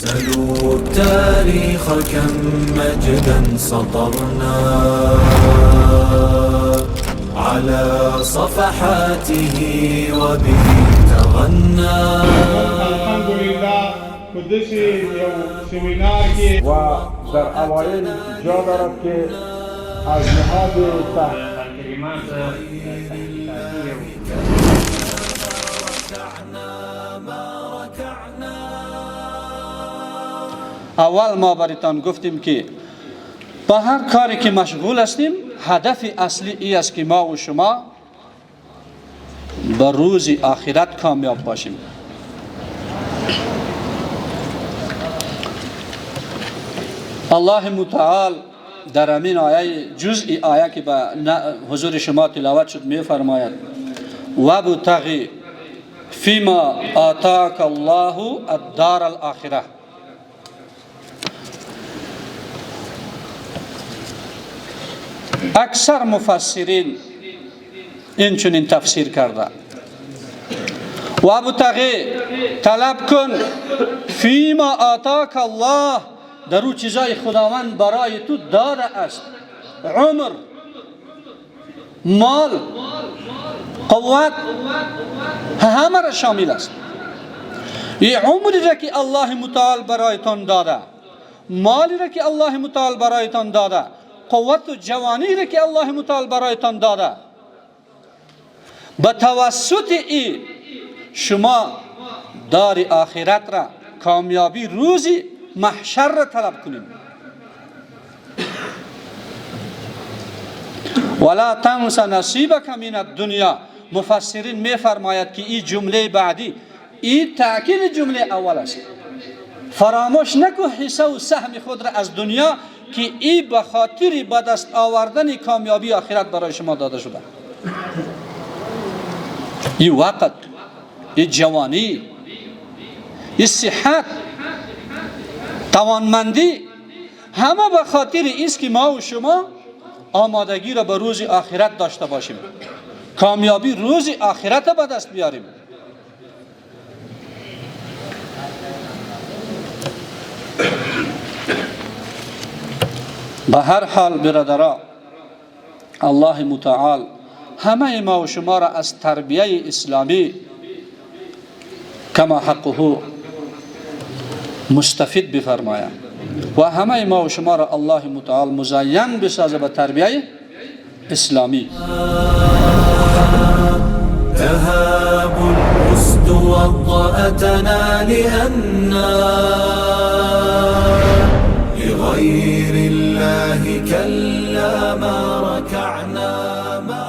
سلوا التاريخ كم مجدا سطرنا على صفحاته وبه تغنى. الحمد لله کدش یو سمینار کې و در اوایل جا دارد که از نهاد کلمات اول ما برایتان گفتیم که با هر کاری که مشغول هستیم هدف اصلی ای است که ما و شما به روز آخرت کامیاب باشیم. الله متعال در همین آیه جزئی آیه که به حضور شما تلاوت شد می فرماید وابتغ فیما آتاک الله الدار الاخره. اکثر مفسرین این چنین تفسیر کرده وابتغی طلب کن فیما آتاک الله در او چیزای خداوند برای تو داده است، عمر، مال، قوت، همه را شامل است. این عمری را که الله متعال برایتان داده، مالی را که الله متعال برایتان داده، قوت و جوانی را که الله متعال برایتان داده، به توسط این شما دار آخرت را، کامیابی روزی محشر را طلب کنید. ولا تنس نصیبک من الدنیا. مفسرین می فرماید که این جمله بعدی این تأکید جمله اول است. فراموش نکو حصه و سهم خود را از دنیا که این به خاطر به دست آوردن کامیابی آخرت برای شما داده شده. این وقت، این جوانی، این صحت، توانمندی، همه به خاطر است که ما و شما آمادگی را به روز آخرت داشته باشیم، کامیابی روز آخرت به دست بیاریم. به هر حال برادران، الله متعال همه ما و شما را از تربیه اسلامی کما حقه مستفید بفرماید و همه ما و شما را الله متعال مزین بسازه به تربیه اسلامی. تهاب الأسد وطأتنا لأننا لغير الله كلا ما ركعنا.